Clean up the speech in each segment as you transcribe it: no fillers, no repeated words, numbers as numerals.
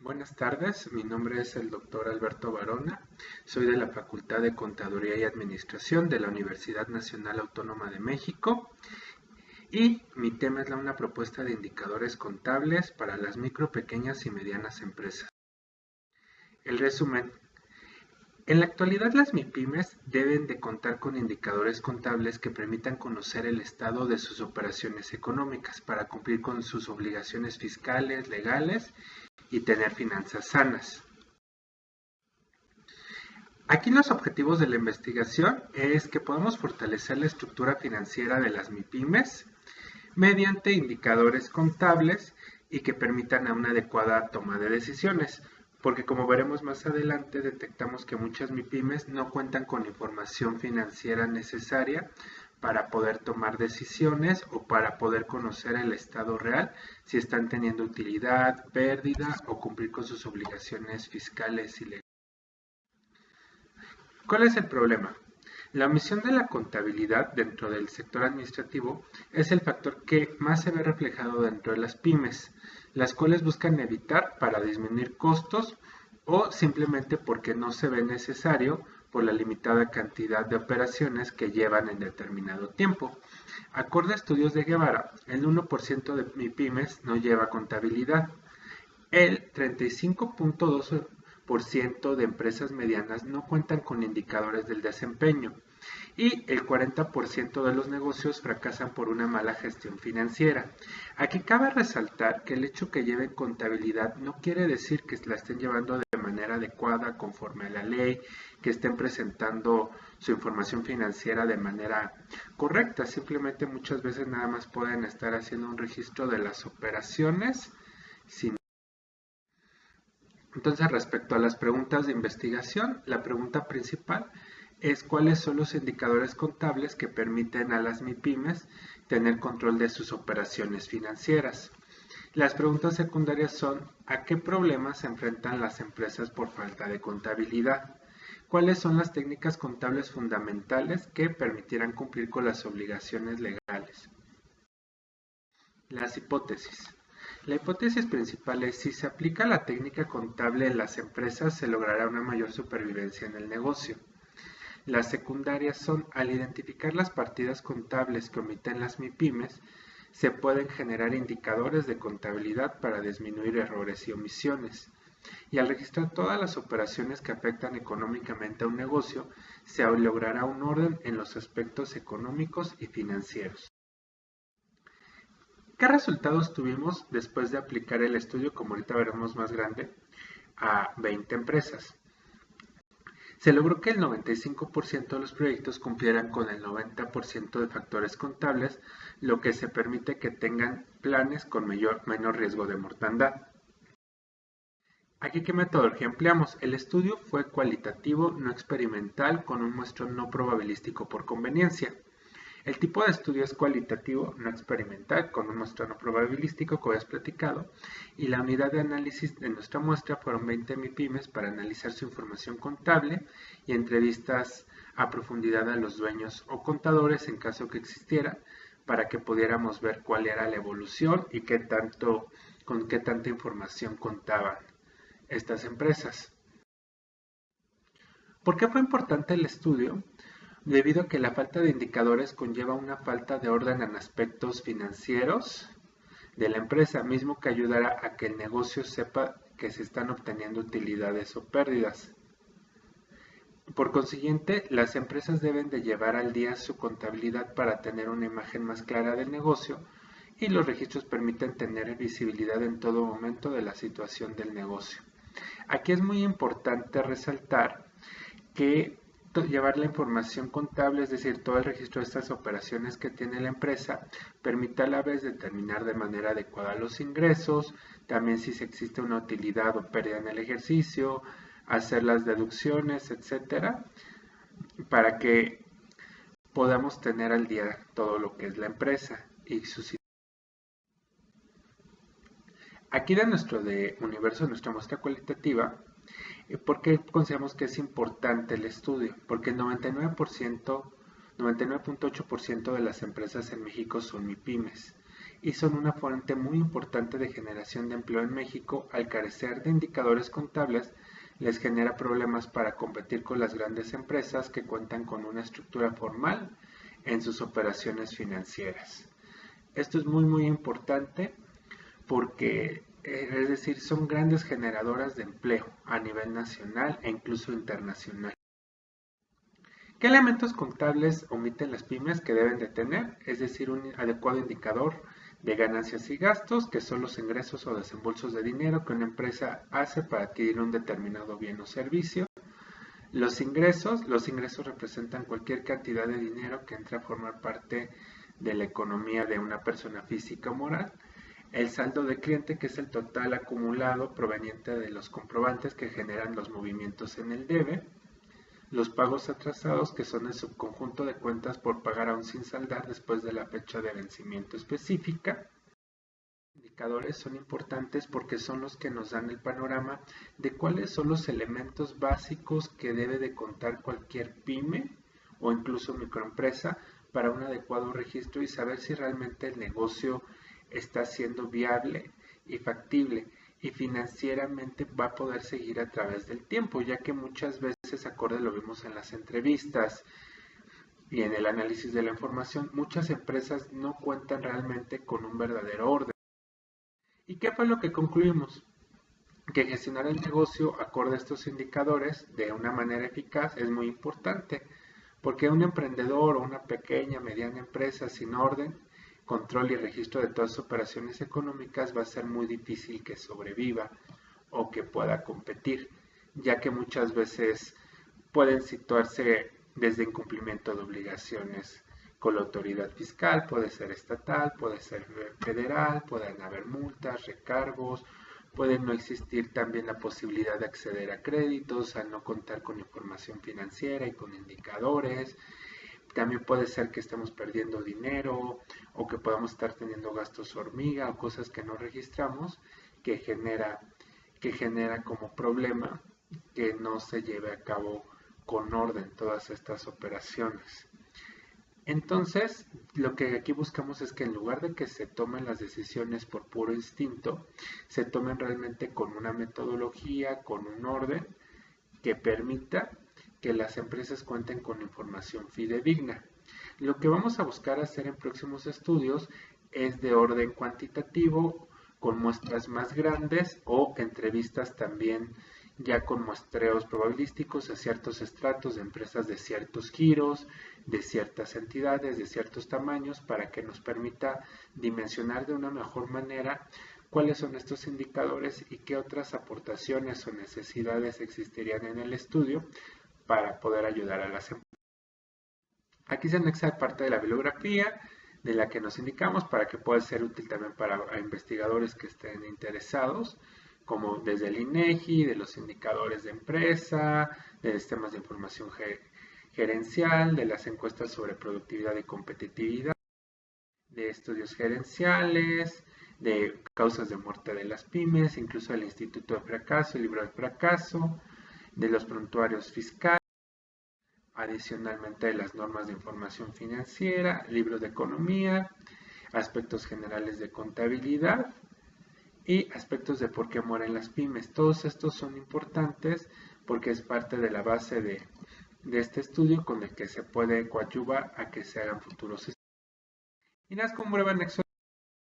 Buenas tardes, mi nombre es el doctor Alberto Barona, soy de la Facultad de Contaduría y Administración de la Universidad Nacional Autónoma de México y mi tema es una propuesta de indicadores contables para las micro, pequeñas y medianas empresas. El resumen. En la actualidad las MIPYMES deben de contar con indicadores contables que permitan conocer el estado de sus operaciones económicas para cumplir con sus obligaciones fiscales, legales y tener finanzas sanas. Aquí los objetivos de la investigación es que podamos fortalecer la estructura financiera de las MIPYMES mediante indicadores contables y que permitan a una adecuada toma de decisiones, porque como veremos más adelante detectamos que muchas MIPYMES no cuentan con la información financiera necesaria para poder tomar decisiones o para poder conocer el estado real, si están teniendo utilidad, pérdida o cumplir con sus obligaciones fiscales y legales. ¿Cuál es el problema? La omisión de la contabilidad dentro del sector administrativo es el factor que más se ve reflejado dentro de las pymes, las cuales buscan evitar para disminuir costos o simplemente porque no se ve necesario por la limitada cantidad de operaciones que llevan en determinado tiempo. Acorde a estudios de Guevara, el 1% de MIPYMES no lleva contabilidad. El 35.2% de empresas medianas no cuentan con indicadores del desempeño y el 40% de los negocios fracasan por una mala gestión financiera. Aquí cabe resaltar que el hecho que lleven contabilidad no quiere decir que la estén llevando de manera adecuada conforme a la ley, que estén presentando su información financiera de manera correcta. Simplemente muchas veces nada más pueden estar haciendo un registro de las operaciones sin. Entonces, respecto a las preguntas de investigación, la pregunta principal es cuáles son los indicadores contables que permiten a las MIPYMES tener control de sus operaciones financieras. Las preguntas secundarias son ¿a qué problemas se enfrentan las empresas por falta de contabilidad? ¿Cuáles son las técnicas contables fundamentales que permitirán cumplir con las obligaciones legales? Las hipótesis. La hipótesis principal es si se aplica la técnica contable en las empresas se logrará una mayor supervivencia en el negocio. Las secundarias son al identificar las partidas contables que omiten las MIPYMES, se pueden generar indicadores de contabilidad para disminuir errores y omisiones. Y al registrar todas las operaciones que afectan económicamente a un negocio, se logrará un orden en los aspectos económicos y financieros. ¿Qué resultados tuvimos después de aplicar el estudio, como ahorita veremos más grande, a 20 empresas? Se logró que el 95% de los proyectos cumplieran con el 90% de factores contables, lo que se permite que tengan planes con menor riesgo de mortandad. Aquí, ¿qué metodología empleamos? El estudio fue cualitativo, no experimental, con un muestrón no probabilístico por conveniencia. El tipo de estudio es cualitativo, no experimental, con un muestrón no probabilístico, como habías platicado, y la unidad de análisis de nuestra muestra fueron 20 MIPYMES para analizar su información contable y entrevistas a profundidad a los dueños o contadores en caso que existiera, para que pudiéramos ver cuál era la evolución y con qué tanta información contaban estas empresas. ¿Por qué fue importante el estudio? Debido a que la falta de indicadores conlleva una falta de orden en aspectos financieros de la empresa, mismo que ayudará a que el negocio sepa que se están obteniendo utilidades o pérdidas. Por consiguiente, las empresas deben de llevar al día su contabilidad para tener una imagen más clara del negocio y los registros permiten tener visibilidad en todo momento de la situación del negocio. Aquí es muy importante resaltar que llevar la información contable, es decir, todo el registro de estas operaciones que tiene la empresa, permite a la vez determinar de manera adecuada los ingresos, también si existe una utilidad o pérdida en el ejercicio, hacer las deducciones, etcétera, para que podamos tener al día todo lo que es la empresa y sus. Aquí de nuestro universo, de nuestra muestra cualitativa, ¿por qué consideramos que es importante el estudio? Porque el 99.8% de las empresas en México son MIPYMES y son una fuente muy importante de generación de empleo en México. Al carecer de indicadores contables, les genera problemas para competir con las grandes empresas que cuentan con una estructura formal en sus operaciones financieras. Esto es muy importante porque, es decir, son grandes generadoras de empleo a nivel nacional e incluso internacional. ¿Qué elementos contables omiten las pymes que deben de tener? Es decir, un adecuado indicador de ganancias y gastos, que son los ingresos o desembolsos de dinero que una empresa hace para adquirir un determinado bien o servicio. Los ingresos representan cualquier cantidad de dinero que entra a formar parte de la economía de una persona física o moral. El saldo de cliente, que es el total acumulado proveniente de los comprobantes que generan los movimientos en el debe. Los pagos atrasados, que son el subconjunto de cuentas por pagar aún sin saldar después de la fecha de vencimiento específica. Los indicadores son importantes porque son los que nos dan el panorama de cuáles son los elementos básicos que debe de contar cualquier pyme o incluso microempresa para un adecuado registro y saber si realmente el negocio está siendo viable y factible y financieramente va a poder seguir a través del tiempo, ya que muchas veces, acorde lo vimos en las entrevistas y en el análisis de la información, muchas empresas no cuentan realmente con un verdadero orden. ¿Y qué fue lo que concluimos? Que gestionar el negocio acorde a estos indicadores de una manera eficaz es muy importante, porque un emprendedor o una pequeña, mediana empresa sin orden, control y registro de todas sus operaciones económicas va a ser muy difícil que sobreviva o que pueda competir, ya que muchas veces pueden situarse desde incumplimiento de obligaciones con la autoridad fiscal, puede ser estatal, puede ser federal, pueden haber multas, recargos, puede no existir también la posibilidad de acceder a créditos al no contar con información financiera y con indicadores. También puede ser que estemos perdiendo dinero o que podamos estar teniendo gastos hormiga o cosas que no registramos que genera como problema que no se lleve a cabo con orden todas estas operaciones. Entonces, lo que aquí buscamos es que en lugar de que se tomen las decisiones por puro instinto, se tomen realmente con una metodología, con un orden que permita que las empresas cuenten con información fidedigna. Lo que vamos a buscar hacer en próximos estudios es de orden cuantitativo, con muestras más grandes o entrevistas también ya con muestreos probabilísticos a ciertos estratos de empresas de ciertos giros, de ciertas entidades, de ciertos tamaños, para que nos permita dimensionar de una mejor manera cuáles son estos indicadores y qué otras aportaciones o necesidades existirían en el estudio para poder ayudar a las empresas. Aquí se anexa parte de la bibliografía de la que nos indicamos para que pueda ser útil también para investigadores que estén interesados, como desde el INEGI, de los indicadores de empresa, de sistemas de información gerencial, de las encuestas sobre productividad y competitividad, de estudios gerenciales, de causas de muerte de las pymes, incluso el Instituto de Fracaso, el libro de fracaso, de los prontuarios fiscales, adicionalmente de las normas de información financiera, libros de economía, aspectos generales de contabilidad y aspectos de por qué mueren las pymes. Todos estos son importantes porque es parte de la base de este estudio con el que se puede coadyuvar a que se hagan futuros estudios. Y nada, como breve anexo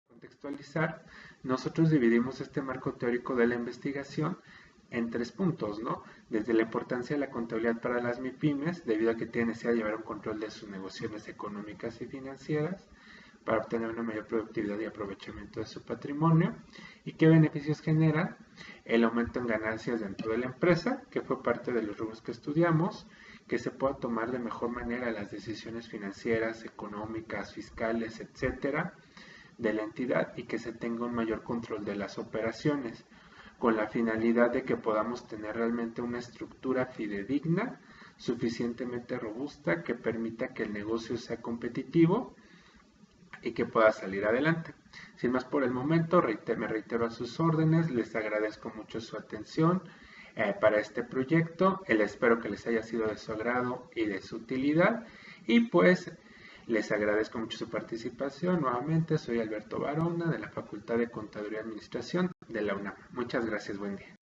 contextualizar, nosotros dividimos este marco teórico de la investigación en 3 puntos, ¿no? Desde la importancia de la contabilidad para las MIPYMES, debido a que tienen necesidad de llevar un control de sus negociaciones económicas y financieras, para obtener una mayor productividad y aprovechamiento de su patrimonio. ¿Y qué beneficios genera? El aumento en ganancias dentro de la empresa, que fue parte de los rubros que estudiamos, que se pueda tomar de mejor manera las decisiones financieras, económicas, fiscales, etcétera, de la entidad y que se tenga un mayor control de las operaciones, con la finalidad de que podamos tener realmente una estructura fidedigna, suficientemente robusta, que permita que el negocio sea competitivo y que pueda salir adelante. Sin más por el momento, me reitero a sus órdenes, les agradezco mucho su atención para este proyecto, espero que les haya sido de su agrado y de su utilidad, y pues Les agradezco mucho su participación. Nuevamente, soy Alberto Barona de la Facultad de Contaduría y Administración de la UNAM. Muchas gracias, buen día.